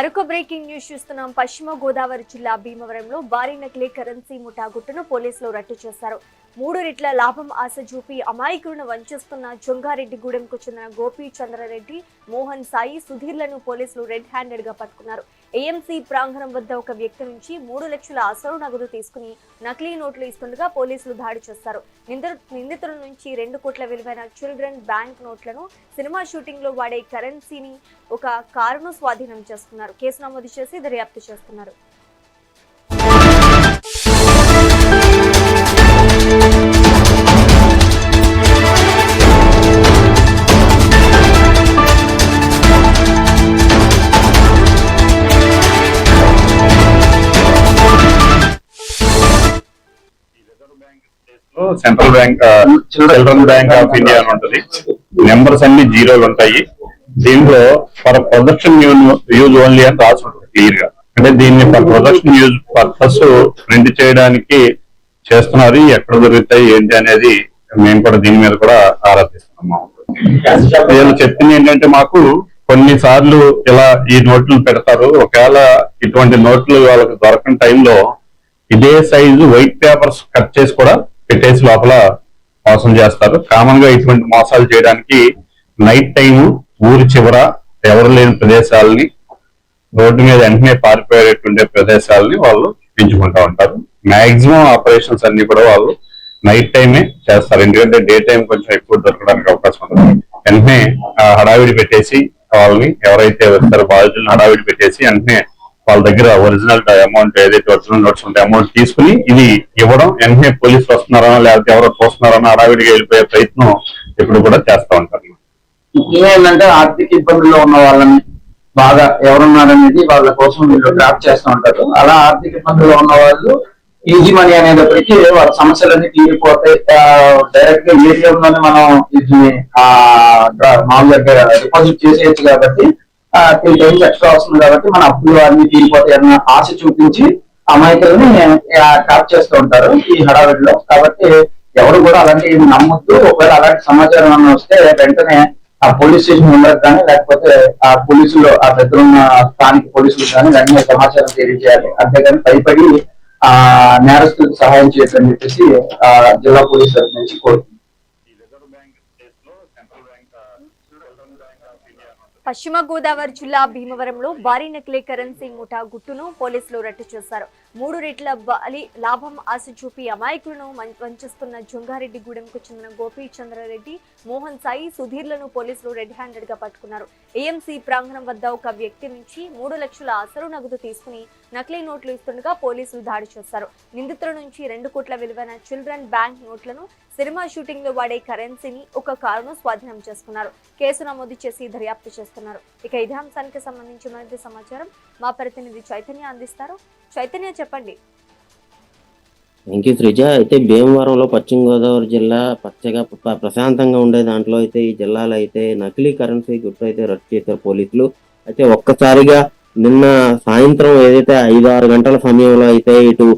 మరొక breaking news చూస్తున్నాం. పశ్చిమ గోదావరి జిల్లా భీమవరంలో భారీ నకిలీ కరెన్సీ ముఠా గుట్టును పోలీసులు రట్టు చేశారు. 3 రెట్ల లాభం ఆశ చూపి అమాయకులను వంచిస్తున్న జొంగారెడ్డిగూడెంకు చెందిన గోపి చంద్రారెడ్డి, మోహన్ సాయి, సుధీర్లను పోలీసులు రెడ్ హ్యాండెడ్ గా పట్టుకున్నారు. ఏఎంసీ ప్రాంగణం వద్ద ఒక వ్యక్తి నుంచి 3 లక్షల అసలు నగదు తీసుకుని నకిలీ నోట్లు ఇస్తుండగా పోలీసులు దాడి చేశారు. నిందితుల నుంచి 2 కోట్ల విలువైన చిల్డ్రన్ బ్యాంక్ నోట్లను, సినిమా షూటింగ్ లో వాడే కరెన్సీని, ఒక కారును స్వాధీనం చేసుకున్నారు. కేసు నమోదు చేసి దర్యాప్తు చేస్తున్నారు. Central bank, children bank of India అని ఉంటుంది. నెంబర్స్ అన్ని జీరోలు ఉంటాయి. దీంట్లో ఫర్ ప్రొడక్షన్ యూజ్ ఓన్లీ అని రాసి ఉంటుంది క్లియర్ గా. అంటే దీన్ని for production use purpose print చేయడానికి చేస్తున్నారు. ఎక్కడ దొరుకుతాయి ఏంటి అనేది మేము కూడా దీని మీద కూడా ఆరాధిస్తున్నాము. వీళ్ళు చెప్పింది ఏంటంటే, మాకు కొన్నిసార్లు ఇలా ఈ నోట్లు పెడతారు. ఒకవేళ ఇటువంటి నోట్లు వాళ్ళకి దొరకని టైంలో ఇదే సైజు వైట్ పేపర్స్ కట్ చేసి కూడా పెట్టేసి లోపల మోసం చేస్తారు. కామన్ గా ఇటువంటి మోసాలు చేయడానికి నైట్ టైం ఊరి చివర ఎవరు లేని ప్రదేశాలని, రోడ్డు మీద వెంటనే పారిపోయేటువంటి ప్రదేశాలని వాళ్ళు పెంచుకుంటా ఉంటారు. మాక్సిమం ఆపరేషన్స్ అన్ని కూడా వాళ్ళు నైట్ టైమే చేస్తారు. ఎందుకంటే డే టైం కొంచెం ఎక్కువ దొరకడానికి అవకాశం ఉంటుంది. వెంటనే హడావిడి పెట్టేసి వాళ్ళని, ఎవరైతే వస్తారో బాధితులను హడావిడి పెట్టేసి వెంటనే వాళ్ళ దగ్గర ఒరిజినల్ అమౌంట్, ఏదైతే ఒరిజినల్ నోట్స్ ఉంటే అమౌంట్ తీసుకుని ఇది ఇవ్వడం, వెంటనే పోలీసులు వస్తున్నారనో లేకపోతే ఎవరో చూస్తున్నారనో హడావిడిగా వెళ్ళిపోయే ప్రయత్నం ఎప్పుడు కూడా చేస్తూ ఉంటారు. ఏంటంటే ఆర్థిక ఇబ్బందుల్లో ఉన్న వాళ్ళని బాగా ఎవరున్నారనేది వాళ్ళ కోసం వీళ్ళు ట్రాప్ చేస్తూ ఉంటారు. అలా ఆర్థిక ఇబ్బందుల్లో ఉన్న వాళ్ళు ఈజీ మనీ అనేటప్పటికీ వాళ్ళ సమస్యలన్నీ తీరిపోతాయి. డైరెక్ట్ గా ఏటీఎం లోనే మనం ఇది మామూలుగా డిపాజిట్ చేసేయచ్చు కాబట్టి 3 టైమ్స్ ఎక్స్ట్రా వస్తుంది కాబట్టి మన అప్పులు అన్ని తీరిపోతాయి అన్న ఆశ చూపించి అమాయకులని ట్రాప్ చేస్తూ ఉంటారు ఈ హడావిడిలో. కాబట్టి ఎవరు కూడా అలాంటి నమ్మొద్దు. ఒకవేళ అలాంటి సమాచారం అన్న వస్తే వెంటనే ఆ పోలీస్ స్టేషన్ ఉండదు కానీ, లేకపోతే ఆ పోలీసులు, ఆ దగ్గర ఉన్న స్థానిక పోలీసులు కానీ వెంటనే సమాచారం తెలియజేయాలి. అంతేగాని భయపడి నేరస్తులకు సహాయం చేయొచ్చని చెప్పేసి జిల్లా పోలీసు తరఫు నుంచి కోరుతుంది. పశ్చిమ గోదావరి జిల్లా భీమవరంలో భారీ నకిలీ కరెన్సీ ముఠా గుట్టును పోలీసులు రట్టు చేశారు. 3 రెట్ల లాభం ఆశ చూపి అమాయకులను వంచిస్తున్న జొంగారెడ్డిగూడెంకు చెందిన గోపి చంద్రారెడ్డి, మోహన్ సాయి, సుధీర్లను పోలీసులు రెడ్ హ్యాండెడ్ గా పట్టుకున్నారు. ఏఎంసీ ప్రాంగణం వద్ద ఒక వ్యక్తి నుంచి 3 లక్షల అసలు నగదు తీసుకుని నకిలీ నోట్లు ఇస్తుండగా పోలీసులు దాడి చేశారు. నిందితుల నుంచి 2 కోట్ల విలువైన చిల్డ్రన్ బ్యాంక్ నోట్లను, సినిమా షూటింగ్ లో వాడే కరెన్సీని, ఒక కారును స్వాధీనం చేసుకున్నారు. కేసు నమోదు చేసి దర్యాప్తు చేస్తున్నారు. ఇక ఇదే అంశానికి సంబంధించి మరింత సమాచారం మా ప్రతినిధి చైతన్య అందిస్తారు. చైతన్య, చెప్పండి. Thank you Sreeja. అయితే భీమవరంలో పశ్చిమ గోదావరి జిల్లా పచ్చగా ప్రశాంతంగా ఉండే దాంట్లో అయితే ఈ జిల్లాలో అయితే నకిలీ కరెన్సీ గుర్తు అయితే రద్దు చేశారు పోలీసులు. అయితే ఒక్కసారిగా నిన్న సాయంత్రం ఏదైతే 5-6 గంటల సమయంలో అయితే ఇటు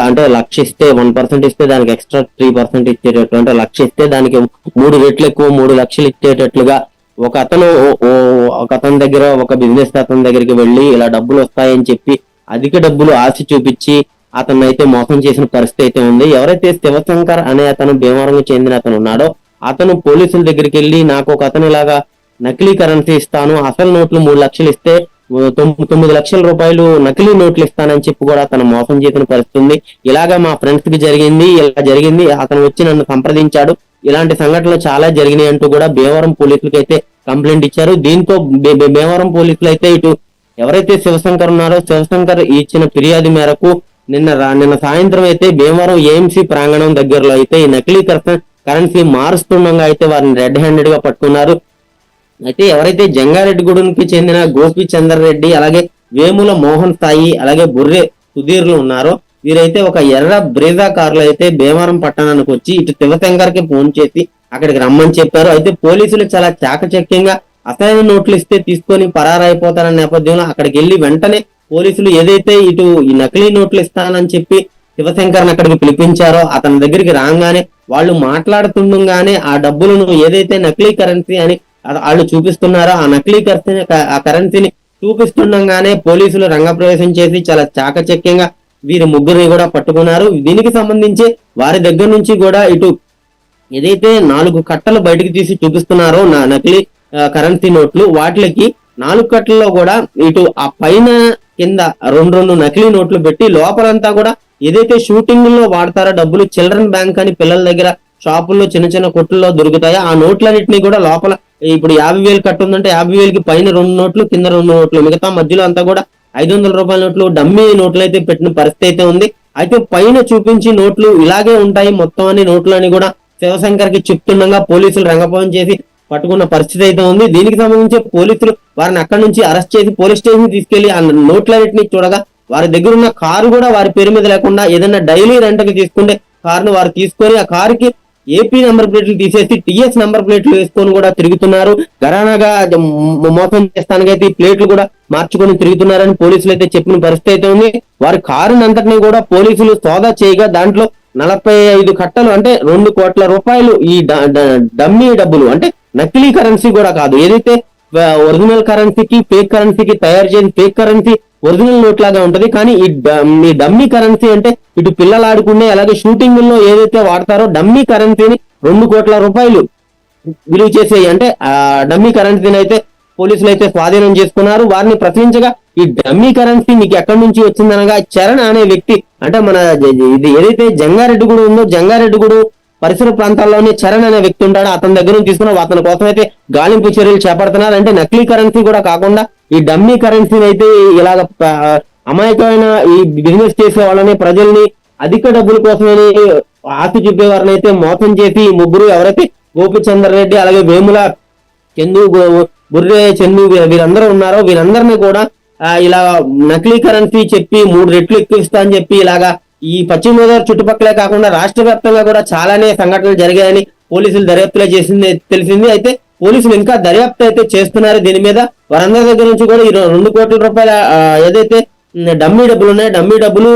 అంటే 1,00,000 ఇస్తే 1% ఇస్తే దానికి ఎక్స్ట్రా 3% ఇచ్చేటట్లు, అంటే 1,00,000 ఇస్తే దానికి 3 రెట్లు ఎక్కువ 3 లక్షలు ఇచ్చేటట్లుగా ఒక అతని దగ్గర, ఒక బిజినెస్ అతని దగ్గరికి వెళ్ళి ఇలా డబ్బులు వస్తాయని చెప్పి అధిక డబ్బులు ఆశ చూపించి అతన్ని అయితే మోసం చేసిన పరిస్థితి అయితే ఉంది. ఎవరైతే శివశంకర్ అనే అతను భీమవరంకు చెందిన అతను ఉన్నాడో అతను పోలీసుల దగ్గరికి వెళ్ళి, నాకు ఒక అతను ఇలాగా నకిలీ కరెన్సీ ఇస్తాను, అసలు నోట్లు 3 లక్షలు ఇస్తే 9 లక్షల రూపాయలు నకిలీ నోట్లు ఇస్తానని చెప్పి కూడా అతను మోసం చేసిన పరిస్థితి ఉంది. ఇలాగా మా ఫ్రెండ్స్ కి జరిగింది, ఇలా జరిగింది, అతను వచ్చి నన్ను సంప్రదించాడు, ఇలాంటి సంఘటనలు చాలా జరిగినాయి అంటూ కూడా భీమవరం పోలీసులకు అయితే కంప్లైంట్ ఇచ్చారు. దీంతో భీమవరం పోలీసులు అయితే ఇటు ఎవరైతే శివశంకర్ ఉన్నారో శివశంకర్ ఇచ్చిన ఫిర్యాదు మేరకు నిన్న సాయంత్రం అయితే భీమవరం ఏఎంసీ ప్రాంగణం దగ్గరలో అయితే ఈ నకిలీ కరెన్సీ మారుస్తుండగా అయితే వారిని రెడ్ హ్యాండెడ్ గా పట్టుకున్నారు. అయితే ఎవరైతే జంగారెడ్డిగూడెంకి చెందిన గోపి చంద్రారెడ్డి, అలాగే వేముల మోహన్ సాయి, అలాగే బుర్రె సుధీర్లు ఉన్నారో వీరైతే ఒక ఎర్ర బ్రేజా కారులో అయితే భీమవరం పట్టణానికి వచ్చి ఇటు శివశంకర్ కి ఫోన్ చేసి అక్కడికి రమ్మని చెప్పారు. అయితే పోలీసులు చాలా చాకచక్యంగా అసలైన నోట్లు ఇస్తే తీసుకొని పరారైపోతారన్న నేపథ్యంలో అక్కడికి వెళ్లి వెంటనే పోలీసులు ఏదైతే ఇటు ఈ నకిలీ నోట్లు ఇస్తానని చెప్పి శివశంకర్ అక్కడికి పిలిపించారో అతని దగ్గరికి రాగానే వాళ్ళు మాట్లాడుతుండగానే ఆ డబ్బులను ఏదైతే నకిలీ కరెన్సీ అని వాళ్ళు చూపిస్తున్నారో ఆ నకిలీ కరెన్సీని చూపిస్తుండగానే పోలీసులు రంగప్రవేశం చేసి చాలా చాకచక్యంగా వీరి ముగ్గురిని కూడా పట్టుకున్నారు. దీనికి సంబంధించి వారి దగ్గర నుంచి కూడా ఇటు ఏదైతే 4 కట్టలు బయటకు తీసి చూపిస్తున్నారో నకిలీ కరెన్సీ నోట్లు, వాటికి 4 కట్టల్లో కూడా ఇటు ఆ పైన కింద 2 నకిలీ నోట్లు పెట్టి లోపలంతా కూడా ఏదైతే షూటింగ్ లో వాడతారో డబ్బులు, చిల్డ్రన్ బ్యాంక్ అని పిల్లల దగ్గర షాపుల్లో చిన్న చిన్న కొట్టుల్లో దొరుకుతాయో ఆ నోట్లన్నింటినీ కూడా లోపల ఇప్పుడు 50,000 కట్టు ఉందంటే 50,000కి పైన 2 నోట్లు కింద 2 నోట్లు, మిగతా మధ్యలో అంతా కూడా 500 రూపాయల నోట్లు, డమ్మీ నోట్లు అయితే పెట్టిన పరిస్థితి అయితే ఉంది. అయితే పైన చూపించి నోట్లు ఇలాగే ఉంటాయి మొత్తం అని నోట్లు అని కూడా శివశంకర్ కి చెప్తుండగా పోలీసులు రంగపోవం చేసి పట్టుకున్న పరిస్థితి అయితే ఉంది. దీనికి సంబంధించి పోలీసులు వారిని అక్కడి నుంచి అరెస్ట్ చేసి పోలీస్ స్టేషన్ తీసుకెళ్లి ఆ నోట్లన్నింటినీ చూడగా వారి దగ్గర ఉన్న కారు కూడా వారి పేరు మీద లేకుండా ఏదైనా డైలీ రెంట్కి తీసుకుంటే కారును వారు తీసుకొని ఆ కారుకి ఏపీ నెంబర్ ప్లేట్లు తీసేసి టీఎస్ నెంబర్ ప్లేట్లు వేసుకొని కూడా తిరుగుతున్నారు. ఘరానాగా మోసం చేస్తానికైతే ఈ ప్లేట్లు కూడా మార్చుకొని తిరుగుతున్నారని పోలీసులు అయితే చెప్పిన పరిస్థితి అయితే ఉంది. వారి కారుని అంతటినీ కూడా పోలీసులు సోదా చేయగా దాంట్లో 45 కట్టలు అంటే 2 కోట్ల రూపాయలు ఈ డమ్మీ డబ్బులు అంటే నకిలీ కరెన్సీ కూడా కాదు, ఏదైతే ఒరిజినల్ కరెన్సీకి ఫేక్ కరెన్సీకి తయారు చేసి ఫేక్ కరెన్సీ ఒరిజినల్ నోట్ లాగా ఉంటది, కానీ ఈ డమ్మీ కరెన్సీ అంటే ఇటు పిల్లలు ఆడుకునే అలాగే షూటింగ్ లో ఏదైతే వాడతారో డమ్మీ కరెన్సీని 2 కోట్ల రూపాయలు విలువ చేసేవి అంటే ఆ డమ్మీ కరెన్సీని అయితే పోలీసులు అయితే స్వాధీనం చేసుకున్నారు. వారిని ప్రశ్నించగా ఈ డమ్మీ కరెన్సీ మీకు ఎక్కడి నుంచి వచ్చిందనగా చరణ్ అనే వ్యక్తి అంటే మన ఇది ఏదైతే జంగారెడ్డిగూడు ఉందో జంగారెడ్డిగూడు పరిసర ప్రాంతాల్లోనే చరణ్ అనే వ్యక్తి ఉంటాడు, అతని దగ్గర నుంచి తీసుకున్న అతని కోసం అయితే గాలింపు చర్యలు చేపడుతున్నారు. అంటే నకిలీ కరెన్సీ కూడా కాకుండా ఈ డమ్మీ కరెన్సీని అయితే ఇలాగ అమాయకమైన ఈ బిజినెస్ చేసే వాళ్ళని ప్రజల్ని అధిక డబ్బుల కోసమని ఆశ చూపేవారిని అయితే మోసం చేసి ఈ ముగ్గురు ఎవరైతే గోపిచందర్ రెడ్డి అలాగే వేముల చందు బుర్రే చందు వీరందరూ ఉన్నారో వీరందరినీ కూడా ఇలా నకిలీ కరెన్సీ చెప్పి 3 రెట్లు ఎక్కువ అని చెప్పి ఇలాగా ఈ పశ్చిమ గోదావరి చుట్టుపక్కలే కాకుండా రాష్ట్ర వ్యాప్తంగా కూడా చాలానే సంఘటనలు జరిగాయని పోలీసులు దర్యాప్తులో చేసింది తెలిసింది. అయితే పోలీసులు ఇంకా దర్యాప్తు అయితే చేస్తున్నారు దీని మీద. వారందరి దగ్గర నుంచి కూడా ఈ 2 కోట్ల రూపాయల ఏదైతే డమ్మీ డబ్బులు ఉన్నాయి డమ్మీ డబ్బులు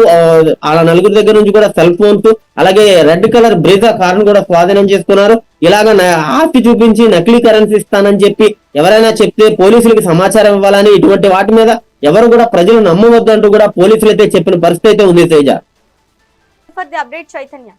అలా 4 దగ్గర నుంచి కూడా సెల్ ఫోన్స్ అలాగే రెడ్ కలర్ బ్రేజా కారును కూడా స్వాధీనం చేసుకున్నారు. ఇలాగ ఆస్తి చూపించి నకిలీ కరెన్సీ ఇస్తానని చెప్పి ఎవరైనా చెప్తే పోలీసులకి సమాచారం ఇవ్వాలని ఇటువంటి వాటి మీద ఎవరు కూడా ప్రజలు నమ్మవద్దంటూ కూడా పోలీసులు అయితే చెప్పిన పరిస్థితి అయితే ఉంది. Teja for the update Chaitanya.